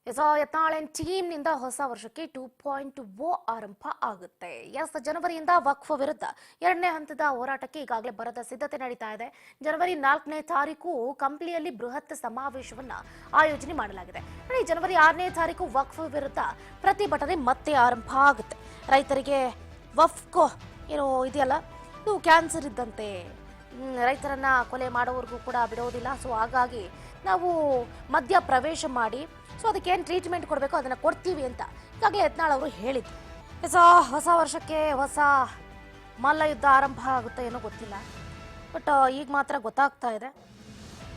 ಯತ್ನಾಳ್ ಟೀಮ್ನಿಂದ ಹೊಸ ವರ್ಷಕ್ಕೆ 2.0 ಆರಂಭ ಆಗುತ್ತೆ. ಜನವರಿಯಿಂದ ವಕ್ಫ್ ವಿರುದ್ಧ ಎರಡನೇ ಹಂತದ ಹೋರಾಟಕ್ಕೆ ಈಗಾಗಲೇ ಭರದ ಸಿದ್ಧತೆ ನಡೀತಾ ಇದೆ. ಜನವರಿ 4ನೇ ತಾರೀಕು ಕಂಪ್ಲಿಯಲ್ಲಿ ಬೃಹತ್ ಸಮಾವೇಶವನ್ನ ಆಯೋಜನೆ ಮಾಡಲಾಗಿದೆ. ಜನವರಿ 6ನೇ ತಾರೀಕು ವಕ್ಫ್ ವಿರುದ್ಧ ಪ್ರತಿಭಟನೆ ಮತ್ತೆ ಆರಂಭ ಆಗುತ್ತೆ. ರೈತರಿಗೆ ವಕ್ಫ್ ಏನೋ ಇದೆಯಲ್ಲ, ಇದು ಕ್ಯಾನ್ಸರ್ ಇದ್ದಂತೆ, ರೈತರನ್ನ ಕೊಲೆ ಮಾಡೋವರೆಗೂ ಕೂಡ ಬಿಡೋದಿಲ್ಲ. ಸೊ ಹಾಗಾಗಿ ನಾವು ಮಧ್ಯ ಪ್ರವೇಶ ಮಾಡಿ ಅದಕ್ಕೆ ಏನು ಟ್ರೀಟ್ಮೆಂಟ್ ಕೊಡಬೇಕು ಅದನ್ನ ಕೊಡ್ತೀವಿ ಅಂತ ಈಗಾಗಲೇ ಯತ್ನಾಳ್ ಅವರು ಹೇಳಿದ್ರು. ಹೊಸ ವರ್ಷಕ್ಕೆ ಹೊಸ ಮಲ್ಲ ಯುದ್ಧ ಆರಂಭ ಆಗುತ್ತೆ ಏನೋ ಗೊತ್ತಿಲ್ಲ, ಬಟ್ ಈಗ ಮಾತ್ರ ಗೊತ್ತಾಗ್ತಾ ಇದೆ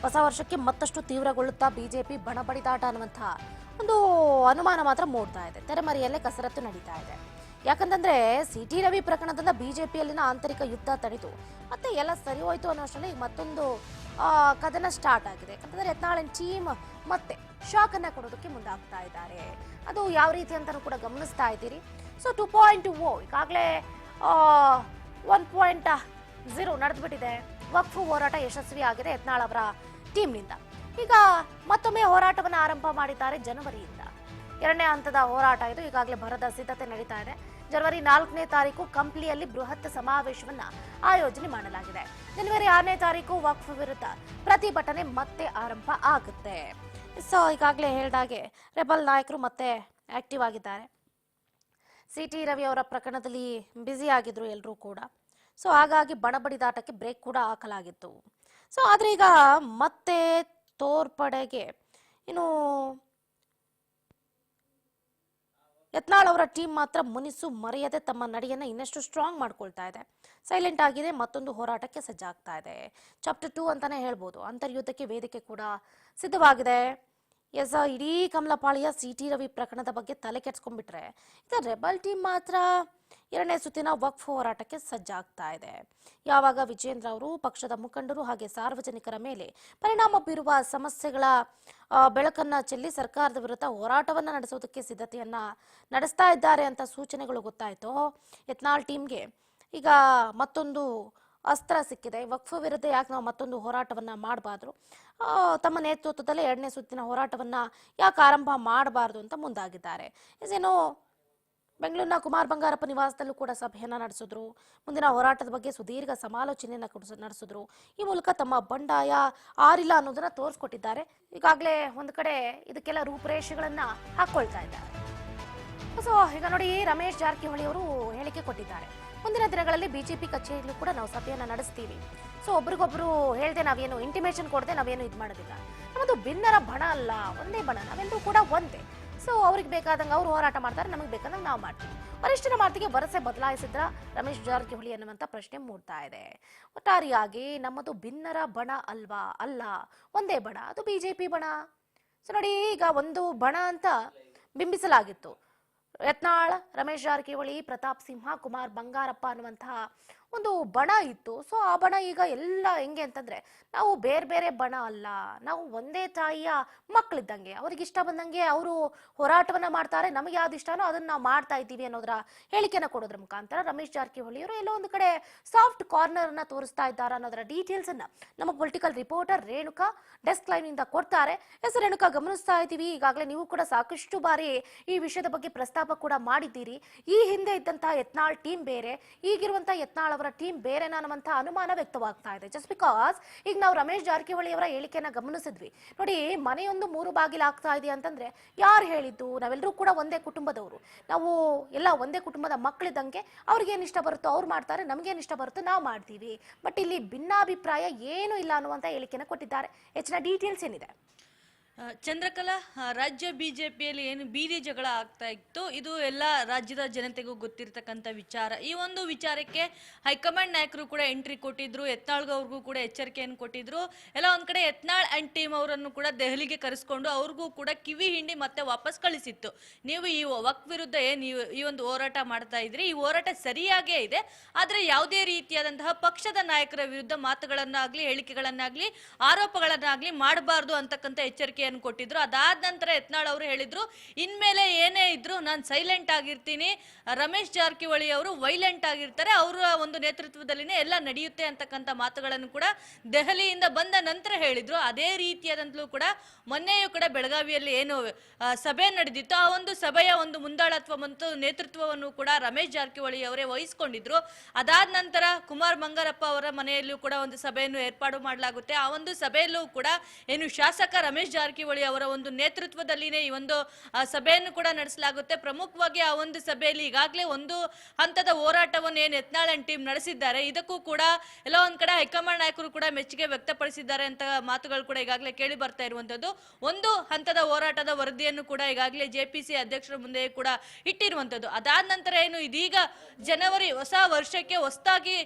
ಹೊಸ ವರ್ಷಕ್ಕೆ ಮತ್ತಷ್ಟು ತೀವ್ರಗೊಳ್ಳುತ್ತಾ ಬಿಜೆಪಿ ಬಣಬಡಿದಾಟ ಅನ್ನುವಂಥ ಒಂದು ಅನುಮಾನ ಮಾತ್ರ ಮೂಡ್ತಾ ಇದೆ. ತೆರೆಮರೆಯಲ್ಲೇ ಕಸರತ್ತು ನಡೀತಾ ಇದೆ. ಯಾಕಂತಂದ್ರೆ ಸಿಟಿ ರವಿ ಪ್ರಕರಣದಿಂದ ಬಿಜೆಪಿಯಲ್ಲಿನ ಆಂತರಿಕ ಯುದ್ಧ ತಡೆದು ಮತ್ತೆ ಎಲ್ಲ ಸರಿ ಹೋಯ್ತು ಅನ್ನೋಷ್ಟರಲ್ಲಿ ಈಗ ಮತ್ತೊಂದು ಕದನ ಸ್ಟಾರ್ಟ್ ಆಗಿದೆ. ಯಾಕಂತಂದ್ರೆ ಯತ್ನಾಳ್ ಟೀಮ್ ಮತ್ತೆ ಶಾಕ್ ಅನ್ನ ಕೊಡೋದಕ್ಕೆ ಮುಂದಾಗ್ತಾ ಇದ್ದಾರೆ. ಅದು ಯಾವ ರೀತಿ ಅಂತಾನೂ ಕೂಡ ಗಮನಿಸ್ತಾ ಇದ್ದೀರಿ. ಸೊ 2.0 ಈಗಾಗಲೇ 1.0 ನಡೆದ್ಬಿಟ್ಟಿದೆ. ವಕ್ಫ್ ಹೋರಾಟ ಯಶಸ್ವಿ ಆಗಿದೆ ಯತ್ನಾಳ್ ಅವರ ಟೀಮ್ನಿಂದ. ಈಗ ಮತ್ತೊಮ್ಮೆ ಹೋರಾಟವನ್ನು ಆರಂಭ ಮಾಡಿದ್ದಾರೆ. ಜನವರಿಯಿಂದ ಎರಡನೇ ಹಂತದ ಹೋರಾಟ ಇದು. ಈಗಾಗಲೇ ಭರದ ಸಿದ್ಧತೆ ನಡೀತಾ ಇದೆ. ಜನವರಿ 4ನೇ ತಾರೀಕು ಕಂಪ್ಲಿಯಲ್ಲಿ ಬೃಹತ್ ಸಮಾವೇಶವನ್ನ ಆಯೋಜನೆ ಮಾಡಲಾಗಿದೆ. ಜನವರಿ 6ನೇ ತಾರೀಕು ವಕ್ಫ್ ವಿರುದ್ಧ ಪ್ರತಿಭಟನೆ ಮತ್ತೆ ಆರಂಭ ಆಗುತ್ತೆ. ಸೊ ಈಗಾಗಲೇ ಹೇಳಿದಾಗೆ ರೆಬಲ್ ನಾಯಕರು ಮತ್ತೆ ಆಕ್ಟಿವ್ ಆಗಿದ್ದಾರೆ. ಸಿಟಿ ರವಿ ಅವರ ಪ್ರಕರಣದಲ್ಲಿ ಬ್ಯುಸಿ ಆಗಿದ್ರು ಎಲ್ಲರೂ ಕೂಡ. ಸೊ ಹಾಗಾಗಿ ಬಣಬಡಿದಾಟಕ್ಕೆ ಬ್ರೇಕ್ ಕೂಡ ಹಾಕಲಾಗಿತ್ತು. ಸೊ ಆದ್ರೆ ಈಗ ಮತ್ತೆ ತೋರ್ಪಡೆಗೆ ಇನ್ನು ಯತ್ನಾಳ್ ಅವರ ಟೀಮ್ ಮಾತ್ರ ಮುನಿಸು ಮರೆಯದೆ ತಮ್ಮ ನಡೆಯನ್ನ ಇನ್ನಷ್ಟು ಸ್ಟ್ರಾಂಗ್ ಮಾಡ್ಕೊಳ್ತಾ ಇದೆ. ಸೈಲೆಂಟ್ ಆಗಿದೆ. ಮತ್ತೊಂದು ಹೋರಾಟಕ್ಕೆ ಸಜ್ಜಾಗ್ತಾ ಇದೆ. ಚಾಪ್ಟರ್ 2 ಅಂತಾನೆ ಹೇಳ್ಬೋದು. ಅಂತರ್ಯುದ್ಧಕ್ಕೆ ವೇದಿಕೆ ಕೂಡ ಸಿದ್ಧವಾಗಿದೆ. ಇಡೀ ಕಮಲಪಾಳಿಯ ಸಿಟಿ ರವಿ ಪ್ರಕರಣದ ಬಗ್ಗೆ ತಲೆ ಕೆಡ್ಸ್ಕೊಂಡ್ಬಿಟ್ರೆ ಈಗ ರೆಬಲ್ ಟೀಮ್ ಮಾತ್ರ ಎರಡನೇ ಸುತ್ತಿನ ವಕ್ಫ್ ಹೋರಾಟಕ್ಕೆ ಸಜ್ಜಾಗ್ತಾ ಇದೆ. ಯಾವಾಗ ವಿಜೇಂದ್ರ ಅವರು ಪಕ್ಷದ ಮುಖಂಡರು ಹಾಗೆ ಸಾರ್ವಜನಿಕರ ಮೇಲೆ ಪರಿಣಾಮ ಬೀರುವ ಸಮಸ್ಯೆಗಳ ಬೆಳಕನ್ನ ಚೆಲ್ಲಿ ಸರ್ಕಾರದ ವಿರುದ್ಧ ಹೋರಾಟವನ್ನ ನಡೆಸೋದಕ್ಕೆ ಸಿದ್ಧತೆಯನ್ನ ನಡೆಸ್ತಾ ಇದ್ದಾರೆ ಅಂತ ಸೂಚನೆಗಳು ಗೊತ್ತಾಯ್ತು, ಯತ್ನಾಳ್ ಟೀಮ್ಗೆ ಈಗ ಮತ್ತೊಂದು ಅಸ್ತ್ರ ಸಿಕ್ಕಿದೆ. ವಕ್ಫ್ ವಿರುದ್ಧ ಯಾಕೆ ನಾವು ಮತ್ತೊಂದು ಹೋರಾಟವನ್ನ ಮಾಡಬಾರ್ದು, ತಮ್ಮ ನೇತೃತ್ವದಲ್ಲೇ ಎರಡನೇ ಸುತ್ತಿನ ಹೋರಾಟವನ್ನ ಯಾಕೆ ಆರಂಭ ಮಾಡಬಾರ್ದು ಅಂತ ಮುಂದಾಗಿದ್ದಾರೆ. ಏನೋ ಬೆಂಗಳೂರಿನ ಕುಮಾರ್ ಬಂಗಾರಪ್ಪ ನಿವಾಸದಲ್ಲೂ ಕೂಡ ಸಭೆಯನ್ನ ನಡೆಸಿದ್ರು. ಮುಂದಿನ ಹೋರಾಟದ ಬಗ್ಗೆ ಸುದೀರ್ಘ ಸಮಾಲೋಚನೆಯನ್ನ ನಡೆಸಿದ್ರು. ಈ ಮೂಲಕ ತಮ್ಮ ಬಂಡಾಯ ಆರಿಲ್ಲ ಅನ್ನೋದನ್ನ ತೋರಿಸ್ಕೊಟ್ಟಿದ್ದಾರೆ. ಈಗಾಗಲೇ ಒಂದು ಕಡೆ ಇದಕ್ಕೆಲ್ಲ ರೂಪರೇಷೆಗಳನ್ನ ಹಾಕೊಳ್ತಾ ಇದ್ದಾರೆ. ಸೊ ಈಗ ನೋಡಿ, ರಮೇಶ್ ಜಾರಕಿಹೊಳಿ ಅವರು ಹೇಳಿಕೆ ಕೊಟ್ಟಿದ್ದಾರೆ. ಮುಂದಿನ ದಿನಗಳಲ್ಲಿ ಬಿಜೆಪಿ ಕಚೇರಿಯಲ್ಲೂ ಕೂಡ ನಾವು ಸಭೆಯನ್ನ ನಡೆಸ್ತೀವಿ. ಸೊ ಒಬ್ರಿಗೊಬ್ರು ಹೇಳ್ದೆ ನಾವೇನು ಇಂಟಿಮೇಷನ್ ಕೊಡದೆ ನಾವೇನು ಇದು ಮಾಡೋದಿಲ್ಲ. ನಮ್ಮದು ಭಿನ್ನರ ಬಣ ಅಲ್ಲ, ಒಂದೇ ಬಣ, ನಾವೆಲ್ಲರೂ ಕೂಡ ಒಂದೇ. ಸೊ ಅವ್ರಿಗೆ ಬೇಕಾದಂಗೆ ಅವ್ರು ಹೋರಾಟ ಮಾಡ್ತಾರೆ, ನಮಗೆ ಬೇಕಾದಂಗೆ ನಾವು ಮಾಡ್ತೀವಿ. ವರಿಷ್ಠರ ಮಾತಿಗೆ ವರಸೆ ಬದಲಾಯಿಸಿದ್ರ ರಮೇಶ್ ಜಾರಕಿಹೊಳಿ ಅನ್ನುವಂಥ ಪ್ರಶ್ನೆ ಮೂಡ್ತಾ ಇದೆ. ಒಟ್ಟಾರೆಯಾಗಿ ನಮ್ಮದು ಭಿನ್ನರ ಬಣ ಅಲ್ವಾ? ಅಲ್ಲ, ಒಂದೇ ಬಣ, ಅದು ಬಿಜೆಪಿ ಬಣ. ಸೊ ನೋಡಿ, ಈಗ ಒಂದು ಬಣ ಅಂತ ಬಿಂಬಿಸಲಾಗಿತ್ತು. ಯತ್ನಾಳ್, ರಮೇಶ್ ಜಾರಕಿಹೊಳಿ, ಪ್ರತಾಪ್ ಸಿಂಹ, ಕುಮಾರ್ ಬಂಗಾರಪ್ಪ ಅನ್ನುವಂತಹ ಒಂದು ಬಣ ಇತ್ತು. ಸೊ ಆ ಬಣ ಈಗ ಎಲ್ಲ ಹೆಂಗೆ ಅಂತಂದ್ರೆ ನಾವು ಬೇರೆ ಬೇರೆ ಬಣ ಅಲ್ಲ, ನಾವು ಒಂದೇ ತಾಯಿಯ ಮಕ್ಕಳಿದ್ದಂಗೆ, ಅವ್ರಿಗೆ ಇಷ್ಟ ಬಂದಂಗೆ ಅವರು ಹೋರಾಟವನ್ನ ಮಾಡ್ತಾರೆ, ನಮಗೆ ಯಾವ್ದು ಇಷ್ಟನೋ ಅದನ್ನ ನಾವು ಮಾಡ್ತಾ ಇದ್ದೀವಿ ಅನ್ನೋದ್ರ ಹೇಳಿಕೆನ ಕೊಡೋದ್ರ ಮುಖಾಂತರ ರಮೇಶ್ ಜಾರಕಿಹೊಳಿ ಅವರು ಎಲ್ಲೋ ಒಂದು ಕಡೆ ಸಾಫ್ಟ್ ಕಾರ್ನರ್ ಅನ್ನ ತೋರಿಸ್ತಾ ಇದ್ದಾರೆ ಅನ್ನೋದರ ಡೀಟೇಲ್ಸ್ ಅನ್ನ ನಮ್ಮ political reporter Renuka desk line ಇಂದ ಕೊಡ್ತಾರೆ. ರೇಣುಕಾ, ಗಮನಿಸ್ತಾ ಇದ್ದೀವಿ, ಈಗಾಗಲೇ ನೀವು ಕೂಡ ಸಾಕಷ್ಟು ಬಾರಿ ಈ ವಿಷಯದ ಬಗ್ಗೆ ಪ್ರಸ್ತಾಪ ಕೂಡ ಮಾಡಿದ್ದೀರಿ. ಈ ಹಿಂದೆ ಇದ್ದಂತಹ ಯತ್ನಾಳ್ ಟೀಮ್ ಬೇರೆ, ಈಗಿರುವಂತಹ ಯತ್ನಾಳ್ ಅವರ ಟೀಮ್ ಬೇರೆ ಅನ್ನುವಂತ ಅನುಮಾನ ವ್ಯಕ್ತವಾಗ್ತಾ ಇದೆ. ಜಸ್ಟ್ ಬಿಕಾಸ್ ಈಗ ನಾವು ರಮೇಶ್ ಜಾರಕಿಹೊಳಿ ಅವರ ಹೇಳಿಕೆಯನ್ನ ಗಮನಿಸಿದ್ವಿ. ನೋಡಿ, ಮನೆಯೊಂದು 3 ಬಾಗಿಲು ಆಗ್ತಾ ಇದೆ ಅಂತಂದ್ರೆ ಯಾರು ಹೇಳಿದ್ದು? ನಾವೆಲ್ಲರೂ ಕೂಡ ಒಂದೇ ಕುಟುಂಬದವರು, ನಾವು ಎಲ್ಲ ಒಂದೇ ಕುಟುಂಬದ ಮಕ್ಕಳಿದ್ದಂಗೆ, ಅವ್ರಿಗೇನು ಇಷ್ಟ ಬರುತ್ತೋ ಅವ್ರು ಮಾಡ್ತಾರೆ, ನಮಗೇನು ಇಷ್ಟ ಬರುತ್ತೋ ನಾವು ಮಾಡ್ತೀವಿ. ಬಟ್ ಇಲ್ಲಿ ಭಿನ್ನಾಭಿಪ್ರಾಯ ಏನೂ ಇಲ್ಲ ಅನ್ನುವಂತ ಹೇಳಿಕೆನ ಕೊಟ್ಟಿದ್ದಾರೆ. ಹೆಚ್ಚಿನ ಡೀಟೇಲ್ಸ್ ಏನಿದೆ? ಚಂದ್ರಕಲಾ, ರಾಜ್ಯ ಬಿಜೆಪಿಯಲ್ಲಿ ಏನು ಬೀದಿ ಜಗಳ ಆಗ್ತಾ ಇತ್ತು, ಇದು ಎಲ್ಲ ರಾಜ್ಯದ ಜನತೆಗೂ ಗೊತ್ತಿರತಕ್ಕಂಥ ವಿಚಾರ. ಈ ಒಂದು ವಿಚಾರಕ್ಕೆ ಹೈಕಮಾಂಡ್ ನಾಯಕರು ಕೂಡ ಎಂಟ್ರಿ ಕೊಟ್ಟಿದ್ರು, ಯತ್ನಾಳ್ಗವ್ರಿಗೂ ಕೂಡ ಎಚ್ಚರಿಕೆಯನ್ನು ಕೊಟ್ಟಿದ್ರು. ಎಲ್ಲ ಒಂದ್ ಕಡೆ ಯತ್ನಾಳ್ ಅಂಡ್ ಟೀಮ್ ಅವರನ್ನು ಕೂಡ ದೆಹಲಿಗೆ ಕರೆಸ್ಕೊಂಡು ಅವ್ರಿಗೂ ಕೂಡ ಕಿವಿ ಹಿಂಡಿ ಮತ್ತೆ ವಾಪಸ್ ಕಳಿಸಿತ್ತು. ನೀವು ಈ ವಕ್ಫ್ ವಿರುದ್ಧ ನೀವು ಈ ಒಂದು ಹೋರಾಟ ಮಾಡ್ತಾ ಇದ್ರಿ, ಈ ಹೋರಾಟ ಸರಿಯಾಗೇ ಇದೆ, ಆದ್ರೆ ಯಾವುದೇ ರೀತಿಯಾದಂತಹ ಪಕ್ಷದ ನಾಯಕರ ವಿರುದ್ಧ ಮಾತುಗಳನ್ನಾಗ್ಲಿ, ಹೇಳಿಕೆಗಳನ್ನಾಗ್ಲಿ, ಆರೋಪಗಳನ್ನಾಗ್ಲಿ ಮಾಡಬಾರ್ದು ಅಂತಕ್ಕಂಥ ಎಚ್ಚರಿಕೆ ಹೇಳಿಕೆಯನ್ನು ಕೊಟ್ಟಿದ್ರು. ಅದಾದ ನಂತರ ಯತ್ನಾಳ್ ಅವರು ಹೇಳಿದ್ರು, ಇನ್ಮೇಲೆ ಏನೇ ಇದ್ರು ನಾನು ಸೈಲೆಂಟ್ ಆಗಿರ್ತೀನಿ, ರಮೇಶ್ ಜಾರಕಿಹೊಳಿ ಅವರು ವೈಲೆಂಟ್ ಆಗಿರ್ತಾರೆ, ಅವರ ಒಂದು ನೇತೃತ್ವದಲ್ಲಿನೇ ಎಲ್ಲ ನಡೆಯುತ್ತೆ ಅಂತಕ್ಕಂಥ ಮಾತುಗಳನ್ನು ಕೂಡ ದೆಹಲಿಯಿಂದ ಬಂದ ನಂತರ ಹೇಳಿದ್ರು. ಅದೇ ರೀತಿಯಾದಂತಲೂ ಕೂಡ ಮೊನ್ನೆಯೂ ಕೂಡ ಬೆಳಗಾವಿಯಲ್ಲಿ ಏನು ಸಭೆ ನಡೆದಿತ್ತು, ಆ ಒಂದು ಸಭೆಯ ಒಂದು ಮುಂದಾಳತ್ವ ಮತ್ತು ನೇತೃತ್ವವನ್ನು ಕೂಡ ರಮೇಶ್ ಜಾರಕಿಹೊಳಿ ಅವರೇ ವಹಿಸಿಕೊಂಡಿದ್ರು. ಅದಾದ ನಂತರ ಕುಮಾರ್ ಮಂಗಾರಪ್ಪ ಅವರ ಮನೆಯಲ್ಲೂ ಕೂಡ ಒಂದು ಸಭೆಯನ್ನು ಏರ್ಪಾಡು ಮಾಡಲಾಗುತ್ತೆ. ಆ ಒಂದು ಸಭೆಯಲ್ಲೂ ಕೂಡ ಏನು ಶಾಸಕ ರಮೇಶ್ ಜಾರಕಿಹೊಳಿ ಅವರ ಒಂದು ನೇತೃತ್ವದಲ್ಲಿನೇ ಈ ಒಂದು ಸಭೆಯನ್ನು ಕೂಡ ನಡೆಸಲಾಗುತ್ತೆ. ಪ್ರಮುಖವಾಗಿ ಆ ಒಂದು ಸಭೆಯಲ್ಲಿ ಈಗಾಗಲೇ ಒಂದು ಹಂತದ ಹೋರಾಟವನ್ನು ಏನು ಯತ್ನಾಳ್ ಅಂಡ್ ಟೀಮ್ ನಡೆಸಿದ್ದಾರೆ, ಇದಕ್ಕೂ ಕೂಡ ಎಲ್ಲ ಒಂದ್ ಕಡೆ ಹೈಕಮಾಂಡ್ ನಾಯಕರು ಕೂಡ ಮೆಚ್ಚುಗೆ ವ್ಯಕ್ತಪಡಿಸಿದ್ದಾರೆ ಅಂತ ಮಾತುಗಳು ಕೂಡ ಈಗಾಗಲೇ ಕೇಳಿ ಬರ್ತಾ ಇರುವಂತದ್ದು. ಒಂದು ಹಂತದ ಹೋರಾಟದ ವರದಿಯನ್ನು ಕೂಡ ಈಗಾಗಲೇ ಜೆಪಿಸಿ ಅಧ್ಯಕ್ಷರ ಮುಂದೆ ಕೂಡ ಇಟ್ಟಿರುವಂತದ್ದು. ಅದಾದ ನಂತರ ಏನು ಇದೀಗ ಜನವರಿ ಹೊಸ ವರ್ಷಕ್ಕೆ ಹೊಸದಾಗಿ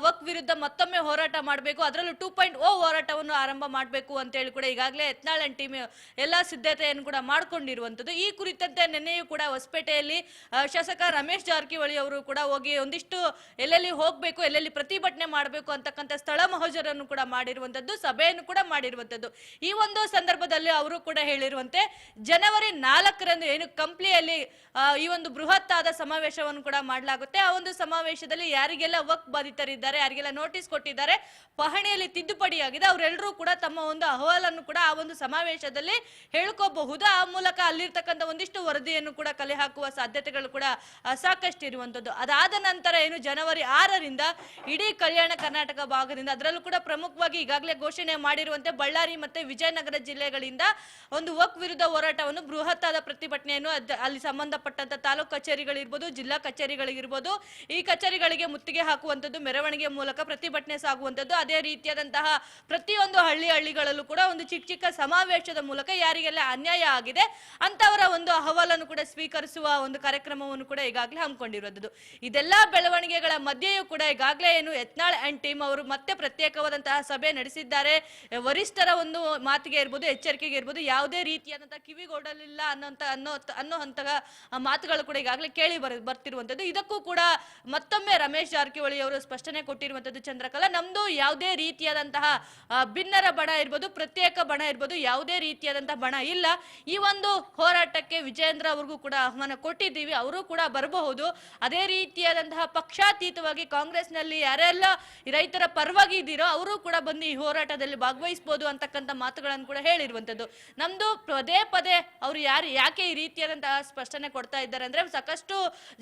ವಕ್ ವಿರುದ್ಧ ಮತ್ತೊಮ್ಮೆ ಹೋರಾಟ ಮಾಡಬೇಕು, ಅದರಲ್ಲೂ 2.0 ಹೋರಾಟವನ್ನು ಆರಂಭ ಮಾಡಬೇಕು ಅಂತ ಹೇಳಿ ಕೂಡ ಈಗಾಗಲೇ ಯತ್ನಾಳ್ ಅಂಡ್ ಟೀಮ್ ಎಲ್ಲಾ ಸಿದ್ಧತೆಯನ್ನು ಕೂಡ ಮಾಡ್ಕೊಂಡಿರುವಂತದ್ದು. ಈ ಕುರಿತಂತೆ ನಿನ್ನೆಯೂ ಕೂಡ ಹೊಸಪೇಟೆಯಲ್ಲಿ ಶಾಸಕ ರಮೇಶ್ ಜಾರಕಿಹೊಳಿ ಅವರು ಕೂಡ ಹೋಗಿ ಒಂದಿಷ್ಟು ಎಲ್ಲೆಲ್ಲಿ ಹೋಗ್ಬೇಕು, ಎಲ್ಲೆಲ್ಲಿ ಪ್ರತಿಭಟನೆ ಮಾಡಬೇಕು ಅಂತಕ್ಕಂಥ ಸ್ಥಳ ಮಹಜರನ್ನು ಕೂಡ ಮಾಡಿರುವಂತದ್ದು, ಸಭೆಯನ್ನು ಕೂಡ ಮಾಡಿರುವಂತದ್ದು. ಈ ಒಂದು ಸಂದರ್ಭದಲ್ಲಿ ಅವರು ಕೂಡ ಹೇಳಿರುವಂತೆ ಜನವರಿ 4ರಂದು ಏನು ಕಂಪ್ಲಿಯಲ್ಲಿ ಈ ಒಂದು ಬೃಹತ್ ಆದ ಸಮಾವೇಶವನ್ನು ಕೂಡ ಮಾಡಲಾಗುತ್ತೆ. ಆ ಒಂದು ಸಮಾವೇಶದಲ್ಲಿ ಯಾರಿಗೆಲ್ಲ ವಕ್ ಬಾಧಿತರಿದ್ದಾರೆ, ಯಾರಿಗೆಲ್ಲ ನೋಟಿಸ್ ಕೊಟ್ಟಿದ್ದಾರೆ, ಪಹಣಿಯಲ್ಲಿ ತಿದ್ದುಪಡಿಯಾಗಿದೆ, ಅವರೆಲ್ಲರೂ ಕೂಡ ತಮ್ಮ ಒಂದು ಅಹವಾಲನ್ನು ಕೂಡ ಆ ಒಂದು ಸಮಾವೇಶದಲ್ಲಿ ಹೇಳ್ಕೋಬಹುದು. ಆ ಮೂಲಕ ಅಲ್ಲಿರ್ತಕ್ಕಂಥ ಒಂದಿಷ್ಟು ವರದಿಯನ್ನು ಕೂಡ ಕಲೆ ಹಾಕುವ ಸಾಧ್ಯತೆಗಳು ಕೂಡ ಸಾಕಷ್ಟು ಇರುವಂತದ್ದು. ಅದಾದ ನಂತರ ಏನು ಜನವರಿ 6ರಿಂದ ಇಡೀ ಕಲ್ಯಾಣ ಕರ್ನಾಟಕ ಭಾಗದಿಂದ, ಅದರಲ್ಲೂ ಕೂಡ ಪ್ರಮುಖವಾಗಿ ಈಗಾಗಲೇ ಘೋಷಣೆ ಮಾಡಿರುವಂತೆ ಬಳ್ಳಾರಿ ಮತ್ತೆ ವಿಜಯನಗರ ಜಿಲ್ಲೆಗಳಿಂದ ಒಂದು ವಕ್ ವಿರುದ್ಧ ಹೋರಾಟವನ್ನು ಬೃಹತ್ ಆದ ಪ್ರತಿಭಟನೆಯನ್ನು ಅಲ್ಲಿ ಸಂಬಂಧಪಟ್ಟಂತ ತಾಲೂಕು ಕಚೇರಿಗಳಿರ್ಬೋದು, ಜಿಲ್ಲಾ ಕಚೇರಿಗಳಿರ್ಬೋದು, ಈ ಕಚೇರಿಗಳಿಗೆ ಮುತ್ತಿಗೆ ಹಾಕುವಂತದ್ದು, ಮೆರವಣಿಗೆ ಮೂಲಕ ಪ್ರತಿಭಟನೆ ಸಾಗುವಂತದ್ದು. ಅದೇ ರೀತಿಯಾದಂತಹ ಪ್ರತಿಯೊಂದು ಹಳ್ಳಿಗಳಲ್ಲೂ ಕೂಡ ಒಂದು ಚಿಕ್ಕ ಚಿಕ್ಕ ಸಮಾವೇಶದ ಮೂಲಕ ಯಾರಿಗೆಲ್ಲ ಅನ್ಯಾಯ ಆಗಿದೆ ಅಂತವರ ಒಂದು ಅಹವಾಲನ್ನು ಕೂಡ ಸ್ವೀಕರಿಸುವ ಒಂದು ಕಾರ್ಯಕ್ರಮವನ್ನು ಕೂಡ ಈಗಾಗಲೇ ಹಮ್ಮಿಕೊಂಡಿರುವುದು. ಇದೆಲ್ಲಾ ಬೆಳವಣಿಗೆಗಳ ಮಧ್ಯೆಯೂ ಕೂಡ ಈಗಾಗಲೇ ಏನು ಯತ್ನಾಳ್ ಅಂಡ್ ಟೀಮ್ ಅವರು ಮತ್ತೆ ಪ್ರತ್ಯೇಕವಾದಂತಹ ಸಭೆ ನಡೆಸಿದ್ದಾರೆ. ವರಿಷ್ಠರ ಒಂದು ಮಾತಿಗೆ ಇರ್ಬೋದು, ಎಚ್ಚರಿಕೆಗೆ ಇರ್ಬೋದು, ಯಾವುದೇ ರೀತಿಯಾದಂತಹ ಕಿವಿಗೊಡಲಿಲ್ಲ ಅನ್ನೋ ಹಂತದ ಮಾತುಗಳು ಕೂಡ ಈಗಾಗಲೇ ಕೇಳಿ ಬರ್ತಿರುವಂತದ್ದು. ಇದಕ್ಕೂ ಕೂಡ ಮತ್ತೊಮ್ಮೆ ರಮೇಶ್ ಜಾರಕಿಹೊಳಿ ಅವರು ಸ್ಪಷ್ಟನೆ ಕೊಟ್ಟಿರುವಂತದ್ದು. ಚಂದ್ರಕಲಾ, ನಮ್ದು ಯಾವುದೇ ರೀತಿಯಾದಂತಹ ಭಿನ್ನರ ಬಣ ಇರ್ಬೋದು, ಪ್ರತ್ಯೇಕ ಬಣ ಇರ್ಬೋದು, ಯಾವುದೇ ರೀತಿಯಾದಂತಹ ಬಣ ಇಲ್ಲ. ಈ ಒಂದು ಹೋರಾಟಕ್ಕೆ ವಿಜಯೇಂದ್ರ ಅವ್ರಿಗೂ ಕೂಡ ಆಹ್ವಾನ ಕೊಟ್ಟಿದ್ದೀವಿ, ಅವರು ಕೂಡ ಬರಬಹುದು. ಅದೇ ರೀತಿಯಾದಂತಹ ಪಕ್ಷಾತೀತವಾಗಿ ಕಾಂಗ್ರೆಸ್ನಲ್ಲಿ ಯಾರೆಲ್ಲ ರೈತರ ಪರವಾಗಿ ಇದ್ದೀರೋ ಅವರು ಕೂಡ ಬಂದು ಈ ಹೋರಾಟದಲ್ಲಿ ಭಾಗವಹಿಸಬಹುದು ಅಂತಕ್ಕಂಥ ಮಾತುಗಳನ್ನು ಕೂಡ ಹೇಳಿರುವಂತದ್ದು. ನಮ್ದು ಪದೇ ಪದೇ ಅವರು ಯಾಕೆ ಈ ರೀತಿಯಾದಂತಹ ಸ್ಪಷ್ಟನೆ ಕೊಡ್ತಾ ಇದ್ದಾರೆ ಅಂದ್ರೆ, ಸಾಕಷ್ಟು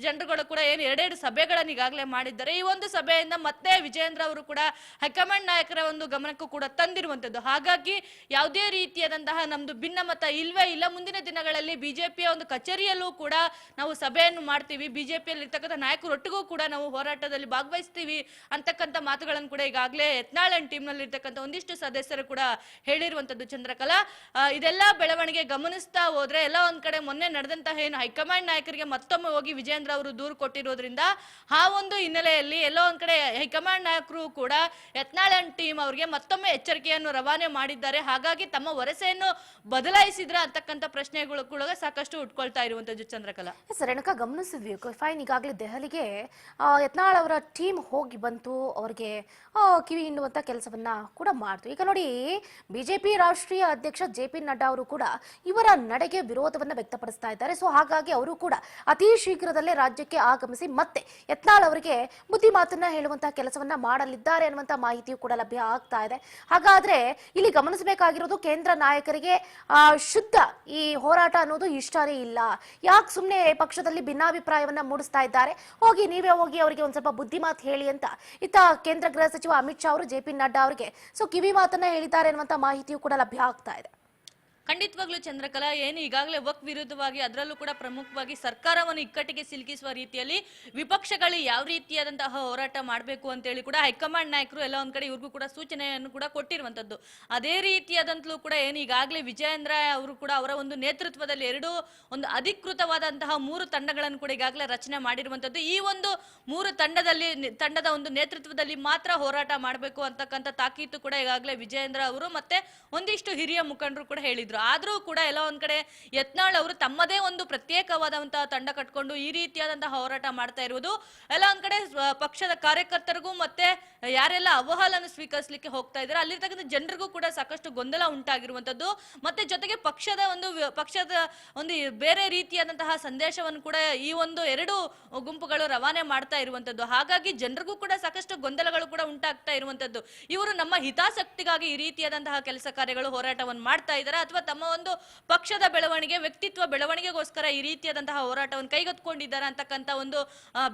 ಜನರುಗಳು ಕೂಡ ಏನು 2 ಸಭೆಗಳನ್ನು ಈಗಾಗಲೇ ಮಾಡಿದ್ದಾರೆ. ಈ ಒಂದು ಸಭೆಯಿಂದ ಮತ್ತೆ ವಿಜಯೇಂದ್ರ ಅವರು ಕೂಡ ಹೈಕಮಾಂಡ್ ನಾಯಕರ ಒಂದು ಗಮನಕ್ಕೂ ಕೂಡ ತಂದಿರುವಂತದ್ದು. ಹಾಗಾಗಿ ಯಾವುದೇ ರೀತಿಯಾದಂತಹ ನಮ್ದು ಭಿನ್ನಮತ ಇಲ್ವೇ ಇಲ್ಲ. ಮುಂದಿನ ದಿನಗಳಲ್ಲಿ ಬಿಜೆಪಿಯ ಒಂದು ಕಚೇರಿಯಲ್ಲೂ ಕೂಡ ನಾವು ಸಭೆಯನ್ನು ಮಾಡ್ತೀವಿ, ಬಿಜೆಪಿಯಲ್ಲಿ ಇರ್ತಕ್ಕಂಥ ನಾಯಕರೊಟ್ಟಿಗೂ ಕೂಡ ನಾವು ಹೋರಾಟದಲ್ಲಿ ಭಾಗವಹಿಸ್ತೀವಿ ಅಂತಕ್ಕಂಥ ಮಾತುಗಳನ್ನು ಕೂಡ ಈಗಾಗಲೇ ಯತ್ನಾಳ್ ಅಂಡ್ ಟೀಮ್ ನಲ್ಲಿ ಇರ್ತಕ್ಕಂಥ ಒಂದಿಷ್ಟು ಸದಸ್ಯರು ಕೂಡ ಹೇಳಿರುವಂತದ್ದು. ಚಂದ್ರಕಲಾ, ಇದೆಲ್ಲ ಬೆಳವಣಿಗೆ ಗಮನಿಸ್ತಾ ಹೋದ್ರೆ ಎಲ್ಲ ಒಂದ್ ಕಡೆ ಮೊನ್ನೆ ನಡೆದಂತಹ ಏನು ಹೈಕಮಾಂಡ್ ನಾಯಕರಿಗೆ ಮತ್ತೊಮ್ಮೆ ಹೋಗಿ ವಿಜಯೇಂದ್ರ ಅವರು ದೂರು ಕೊಟ್ಟಿರೋದ್ರಿಂದ ಆ ಒಂದು ಹಿನ್ನೆಲೆಯಲ್ಲಿ ಎಲ್ಲೋ ಒಂದ್ ಕಡೆ ಹೈಕಮಾಂಡ್ ನಾಯಕರು ಕೂಡ ಯತ್ನಾಳ್ ಅಂಡ್ ಟೀಮ್ ಅವರಿಗೆ ಮತ್ತೊಮ್ಮೆ ಎಚ್ಚರಿಕೆಯನ್ನು ರವಾನೆ ಮಾಡಿದ್ದಾರೆ. ಹಾಗಾಗಿ ತಮ್ಮ ವರಸೆಯನ್ನು ಬದಲಾಯಿಸಿದ್ರ ಅಂತಕ್ಕಂಥ ಪ್ರಶ್ನೆಗಳು ಕೂಡ ಸಾಕಷ್ಟು ಉಟ್ಕೊಳ್ತಾ ಇರುವಂತದ್ದು. ಚಂದ್ರಕಲಾ, ರೇಣುಕಾ, ಗಮನಿಸಿದ್ವಿ ಫೈನ್ ಈಗಾಗಲೇ ದೆಹಲಿಗೆ ಯತ್ನಾಳ್ ಅವರ ಟೀಮ್ ಹೋಗಿ ಬಂತು, ಅವರಿಗೆ ಕಿವಿ ಹಿಂಡುವಂತ ಕೆಲಸವನ್ನ ಕೂಡ ಮಾಡ್ತು. ಈಗ ನೋಡಿ, ಬಿಜೆಪಿ ರಾಷ್ಟ್ರೀಯ ಅಧ್ಯಕ್ಷ JP ನಡ್ಡಾ ಅವರು ಕೂಡ ಇವರ ನಡೆಗೆ ವಿರೋಧವನ್ನ ವ್ಯಕ್ತಪಡಿಸ್ತಾ ಇದ್ದಾರೆ. ಸೊ ಹಾಗಾಗಿ ಅವರು ಕೂಡ ಅತಿ ಶೀಘ್ರದಲ್ಲೇ ರಾಜ್ಯಕ್ಕೆ ಆಗಮಿಸಿ ಮತ್ತೆ ಯತ್ನಾಳ್ ಅವರಿಗೆ ಬುದ್ಧಿ ಮಾತನ್ನ ಹೇಳುವಂತಹ ಕೆಲಸವನ್ನ ಮಾಡಲಿದ್ದಾರೆ ಅನ್ನುವಂತ ಮಾಹಿತಿಯು ಕೂಡ ಲಭ್ಯ ಆಗ್ತಾ ಇದೆ. ಹಾಗಾದ್ರೆ ಇಲ್ಲಿ ಗಮನಿಸಬೇಕಾಗಿರೋದು, ಕೇಂದ್ರ ನಾಯಕರಿಗೆ ಶುದ್ಧ ಈ ಹೋರಾಟ ಅನ್ನೋದು ಇಷ್ಟನೇ ಇಲ್ಲ. ಯಾಕೆ ಸುಮ್ಮನೆ ಪಕ್ಷದಲ್ಲಿ ಭಿನ್ನಾಭಿಪ್ರಾಯವನ್ನ ಮೂಡಿಸ್ತಾ ಇದ್ದಾರೆ, ನೀವೇ ಹೋಗಿ ಅವರಿಗೆ ಒಂದ್ ಸ್ವಲ್ಪ ಬುದ್ಧಿ ಮಾತು ಹೇಳಿ ಅಂತ ಇತ್ತ ಕೇಂದ್ರ ಗೃಹ ಸಚಿವ ಅಮಿತ್ ಶಾ ಅವರು JP ನಡ್ಡಾ ಅವರಿಗೆ ಕಿವಿ ಮಾತನ್ನ ಹೇಳಿದ್ದಾರೆ ಅನ್ನುವಂತ ಮಾಹಿತಿಯು ಕೂಡ ಲಭ್ಯ ಆಗ್ತಾ ಇದೆ. ಖಂಡಿತವಾಗ್ಲೂ ಚಂದ್ರಕಲಾ, ಏನು ಈಗಾಗಲೇ ವಕ್ ವಿರುದ್ಧವಾಗಿ, ಅದರಲ್ಲೂ ಕೂಡ ಪ್ರಮುಖವಾಗಿ ಸರ್ಕಾರವನ್ನು ಇಕ್ಕಟ್ಟಿಗೆ ಸಿಲುಕಿಸುವ ರೀತಿಯಲ್ಲಿ ವಿಪಕ್ಷಗಳು ಯಾವ ರೀತಿಯಾದಂತಹ ಹೋರಾಟ ಮಾಡಬೇಕು ಅಂತೇಳಿ ಕೂಡ ಹೈಕಮಾಂಡ್ ನಾಯಕರು ಎಲ್ಲ ಒಂದ್ ಕಡೆ ಇವ್ರಿಗೂ ಕೂಡ ಸೂಚನೆಯನ್ನು ಕೂಡ ಕೊಟ್ಟಿರುವಂತದ್ದು. ಅದೇ ರೀತಿಯಾದಂತಲೂ ಕೂಡ ಏನು ಈಗಾಗಲೇ ವಿಜಯೇಂದ್ರ ಅವರು ಕೂಡ ಅವರ ಒಂದು ನೇತೃತ್ವದಲ್ಲಿ ಒಂದು ಅಧಿಕೃತವಾದಂತಹ 3 ತಂಡಗಳನ್ನು ಕೂಡ ಈಗಾಗಲೇ ರಚನೆ ಮಾಡಿರುವಂತದ್ದು. ಈ ಒಂದು 3 ತಂಡದ ಒಂದು ನೇತೃತ್ವದಲ್ಲಿ ಮಾತ್ರ ಹೋರಾಟ ಮಾಡಬೇಕು ಅಂತಕ್ಕಂಥ ತಾಕೀತು ಕೂಡ ಈಗಾಗಲೇ ವಿಜಯೇಂದ್ರ ಅವರು ಮತ್ತೆ ಒಂದಿಷ್ಟು ಹಿರಿಯ ಮುಖಂಡರು ಕೂಡ ಹೇಳಿದ್ರು. ಇದ್ರು. ಆದ್ರೂ ಕೂಡ ಎಲ್ಲ ಒಂದ್ ಕಡೆ ಯತ್ನಾಳ್ ಅವರು ತಮ್ಮದೇ ಒಂದು ಪ್ರತ್ಯೇಕವಾದಂತಹ ತಂಡ ಕಟ್ಕೊಂಡು ಈ ರೀತಿಯಾದಂತಹ ಹೋರಾಟ ಮಾಡ್ತಾ ಇರುವುದು ಎಲ್ಲ ಒಂದ್ ಕಡೆ ಪಕ್ಷದ ಕಾರ್ಯಕರ್ತರಿಗೂ ಮತ್ತೆ ಯಾರೆಲ್ಲ ಅಹವಾಲನ್ನು ಸ್ವೀಕರಿಸಲಿಕ್ಕೆ ಹೋಗ್ತಾ ಇದ್ದಾರೆ ಅಲ್ಲಿರ್ತಕ್ಕಂಥ ಜನರಿಗೂ ಕೂಡ ಸಾಕಷ್ಟು ಗೊಂದಲ ಉಂಟಾಗಿರುವಂತದ್ದು. ಮತ್ತೆ ಜೊತೆಗೆ ಪಕ್ಷದ ಒಂದು ಬೇರೆ ರೀತಿಯಾದಂತಹ ಸಂದೇಶವನ್ನು ಕೂಡ ಈ ಒಂದು ಎರಡು ಗುಂಪುಗಳು ರವಾನೆ ಮಾಡ್ತಾ ಇರುವಂತದ್ದು. ಹಾಗಾಗಿ ಜನರಿಗೂ ಕೂಡ ಸಾಕಷ್ಟು ಗೊಂದಲಗಳು ಕೂಡ ಉಂಟಾಗ್ತಾ ಇರುವಂತದ್ದು. ಇವರು ನಮ್ಮ ಹಿತಾಸಕ್ತಿಗಾಗಿ ಈ ರೀತಿಯಾದಂತಹ ಕೆಲಸ ಕಾರ್ಯಗಳು ಹೋರಾಟವನ್ನು ಮಾಡ್ತಾ ಇದ್ದಾರೆ ಅಥವಾ ತಮ್ಮ ಒಂದು ಪಕ್ಷದ ಬೆಳವಣಿಗೆ ವ್ಯಕ್ತಿತ್ವ ಬೆಳವಣಿಗೆಗೋಸ್ಕರ ಈ ರೀತಿಯಾದಂತಹ ಹೋರಾಟವನ್ನು ಕೈಗೆತ್ತಿಕೊಂಡಿದ್ದಾರೆ ಅಂತಕ್ಕಂಥ ಒಂದು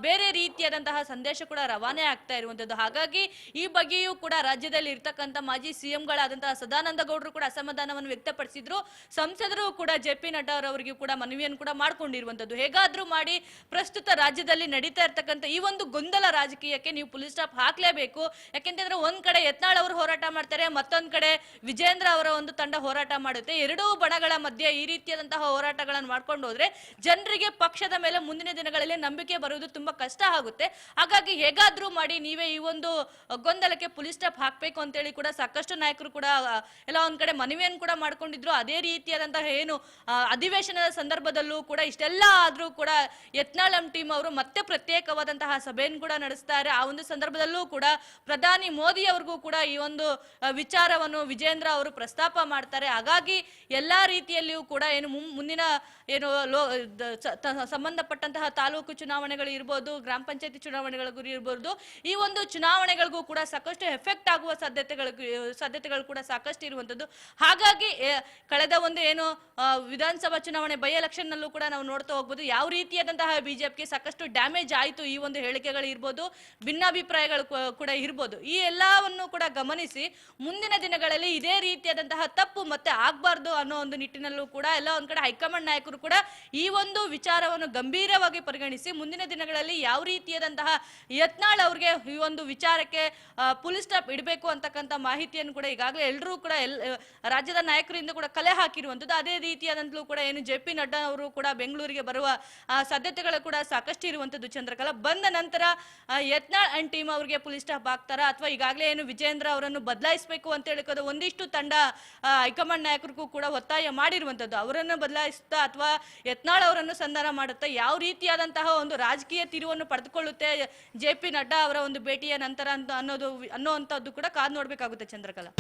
ಬೇರೆ ರೀತಿಯಾದಂತಹ ಸಂದೇಶ ಕೂಡ ರವಾನೆ ಆಗ್ತಾ ಇರುವಂತದ್ದು. ಹಾಗಾಗಿ ಈ ಬಗ್ಗೆಯೂ ಕೂಡ ರಾಜ್ಯದಲ್ಲಿ ಇರ್ತಕ್ಕಂಥ ಮಾಜಿ ಸಿಎಂಗಳಾದಂತಹ ಸದಾನಂದ ಗೌಡರು ಕೂಡ ಅಸಮಾಧಾನವನ್ನು ವ್ಯಕ್ತಪಡಿಸಿದ್ರು. ಸಂಸದರು ಕೂಡ JP ನಡ್ಡಾ ಅವರಿಗೂ ಕೂಡ ಮನವಿಯನ್ನು ಕೂಡ ಮಾಡ್ಕೊಂಡಿರುವಂತದ್ದು. ಹೇಗಾದ್ರೂ ಮಾಡಿ ಪ್ರಸ್ತುತ ರಾಜ್ಯದಲ್ಲಿ ನಡೀತಾ ಇರ್ತಕ್ಕಂಥ ಈ ಒಂದು ಗೊಂದಲ ರಾಜಕೀಯಕ್ಕೆ ನೀವು ಫುಲ್ ಸ್ಟಾಪ್ ಹಾಕ್ಲೇಬೇಕು. ಯಾಕೆಂತಂದ್ರೆ ಒಂದ್ ಕಡೆ ಯತ್ನಾಳ್ ಅವರು ಹೋರಾಟ ಮಾಡ್ತಾರೆ, ಮತ್ತೊಂದ್ ಕಡೆ ವಿಜೇಂದ್ರ ಅವರ ಒಂದು ತಂಡ ಹೋರಾಟ ಮಾಡುತ್ತೆ. ಎರಡೂ ಬಣಗಳ ಮಧ್ಯೆ ಈ ರೀತಿಯಾದಂತಹ ಹೋರಾಟಗಳನ್ನು ಮಾಡ್ಕೊಂಡು ಹೋದ್ರೆ ಜನರಿಗೆ ಪಕ್ಷದ ಮೇಲೆ ಮುಂದಿನ ದಿನಗಳಲ್ಲಿ ನಂಬಿಕೆ ಬರುವುದು ತುಂಬಾ ಕಷ್ಟ ಆಗುತ್ತೆ. ಹಾಗಾಗಿ ಹೇಗಾದ್ರೂ ಮಾಡಿ ನೀವೇ ಈ ಒಂದು ಗೊಂದಲಕ್ಕೆ ಫುಲ್ ಸ್ಟಾಪ್ ಹಾಕ್ಬೇಕು ಅಂತೇಳಿ ಕೂಡ ಸಾಕಷ್ಟು ನಾಯಕರು ಕೂಡ ಎಲ್ಲ ಒಂದ್ ಕಡೆ ಮನವಿಯನ್ನು ಕೂಡ ಮಾಡ್ಕೊಂಡಿದ್ರು. ಅದೇ ರೀತಿಯಾದಂತಹ ಏನು ಅಧಿವೇಶನದ ಸಂದರ್ಭದಲ್ಲೂ ಕೂಡ ಇಷ್ಟೆಲ್ಲ ಆದ್ರೂ ಕೂಡ ಯತ್ನಾಳ್ ಟೀಮ್ ಅವರು ಮತ್ತೆ ಪ್ರತ್ಯೇಕವಾದಂತಹ ಸಭೆಯನ್ನು ಕೂಡ ನಡೆಸ್ತಾರೆ. ಆ ಒಂದು ಸಂದರ್ಭದಲ್ಲೂ ಕೂಡ ಪ್ರಧಾನಿ ಮೋದಿ ಅವ್ರಿಗೂ ಕೂಡ ಈ ಒಂದು ವಿಚಾರವನ್ನು ವಿಜೇಂದ್ರ ಅವರು ಪ್ರಸ್ತಾಪ ಮಾಡ್ತಾರೆ. ಹಾಗಾಗಿ ಎಲ್ಲಾ ರೀತಿಯಲ್ಲಿಯೂ ಕೂಡ ಏನು ಮುಂದಿನ ಏನು ಸಂಬಂಧಪಟ್ಟಂತಹ ತಾಲೂಕು ಚುನಾವಣೆಗಳು ಇರ್ಬೋದು, ಗ್ರಾಮ ಪಂಚಾಯತಿ ಚುನಾವಣೆಗಳಿಗೂ ಇರ್ಬೋದು, ಈ ಒಂದು ಚುನಾವಣೆಗಳಿಗೂ ಕೂಡ ಸಾಕಷ್ಟು ಎಫೆಕ್ಟ್ ಆಗುವ ಸಾಧ್ಯತೆಗಳು ಕೂಡ ಸಾಕಷ್ಟು ಇರುವಂತದ್ದು. ಹಾಗಾಗಿ ಕಳೆದ ಒಂದು ಏನು ವಿಧಾನಸಭಾ ಚುನಾವಣೆ ಬೈ ಎಲೆಕ್ಷನ್ ನಲ್ಲೂ ಕೂಡ ನಾವು ನೋಡ್ತಾ ಹೋಗ್ಬೋದು ಯಾವ ರೀತಿಯಾದಂತಹ ಬಿಜೆಪಿಗೆ ಸಾಕಷ್ಟು ಡ್ಯಾಮೇಜ್ ಆಯಿತು. ಈ ಒಂದು ಹೇಳಿಕೆಗಳು ಇರ್ಬೋದು, ಭಿನ್ನಾಭಿಪ್ರಾಯಗಳು ಕೂಡ ಇರ್ಬೋದು. ಈ ಎಲ್ಲವನ್ನು ಕೂಡ ಗಮನಿಸಿ ಮುಂದಿನ ದಿನಗಳಲ್ಲಿ ಇದೇ ರೀತಿಯಾದಂತಹ ತಪ್ಪು ಮತ್ತೆ ಆಗ್ಬಾರ್ದು ಅನ್ನೋ ಒಂದು ನಿಟ್ಟಿನಲ್ಲೂ ಕೂಡ ಎಲ್ಲ ಒಂದ್ ಕಡೆ ಹೈಕಮಾಂಡ್ ನಾಯಕರು ಕೂಡ ಈ ಒಂದು ವಿಚಾರವನ್ನು ಗಂಭೀರವಾಗಿ ಪರಿಗಣಿಸಿ ಮುಂದಿನ ದಿನಗಳಲ್ಲಿ ಯಾವ ರೀತಿಯಾದಂತಹ ಯತ್ನಾಳ್ ಅವ್ರಿಗೆ ಈ ಒಂದು ವಿಚಾರಕ್ಕೆ ಫುಲ್ ಸ್ಟಾಪ್ ಇಡಬೇಕು ಅಂತಕ್ಕಂಥ ಮಾಹಿತಿಯನ್ನು ಕೂಡ ಈಗಾಗಲೇ ಎಲ್ಲರೂ ಕೂಡ ರಾಜ್ಯದ ನಾಯಕರಿಂದ ಕೂಡ ಕಲೆ ಹಾಕಿರುವಂತದ್ದು. ಅದೇ ರೀತಿಯಾದಂತಲೂ ಕೂಡ ಏನು JP ನಡ್ಡಾ ಅವರು ಕೂಡ ಬೆಂಗಳೂರಿಗೆ ಬರುವ ಸಾಧ್ಯತೆಗಳು ಕೂಡ ಸಾಕಷ್ಟು ಇರುವಂತದ್ದು. ಚಂದ್ರಕಲಾ ಬಂದ ನಂತರ ಯತ್ನಾಳ್ ಅಂಡ್ ಟೀಮ್ ಅವರಿಗೆ ಫುಲ್ ಸ್ಟಾಪ್ ಆಗ್ತಾರ ಅಥವಾ ಈಗಾಗಲೇ ಏನು ವಿಜೇಂದ್ರ ಅವರನ್ನು ಬದಲಾಯಿಸಬೇಕು ಅಂತ ಹೇಳಿಕೋದು ಒಂದಿಷ್ಟು ತಂಡ ಹೈಕಮಾಂಡ್ ನಾಯಕರಿಗೂ ಕೂಡ ಒತ್ತಾಯ ಮಾಡಿರುವಂತದ್ದು. ಅವರನ್ನು ಬದಲಾಯಿಸುತ್ತಾ ಅಥವಾ ಯತ್ನಾಳ್ ಅವರನ್ನು ಸಂಧಾನ ಮಾಡುತ್ತಾ ಯಾವ ರೀತಿಯಾದಂತಹ ಒಂದು ರಾಜಕೀಯ ತಿರುವನ್ನು ಪಡೆದುಕೊಳ್ಳುತ್ತೆ JP ನಡ್ಡಾ ಅವರ ಒಂದು ಭೇಟಿಯ ನಂತರ ಅನ್ನೋಂಥದ್ದು ಕೂಡ ಕಾದು ನೋಡ್ಬೇಕಾಗುತ್ತೆ ಚಂದ್ರಕಲಾ.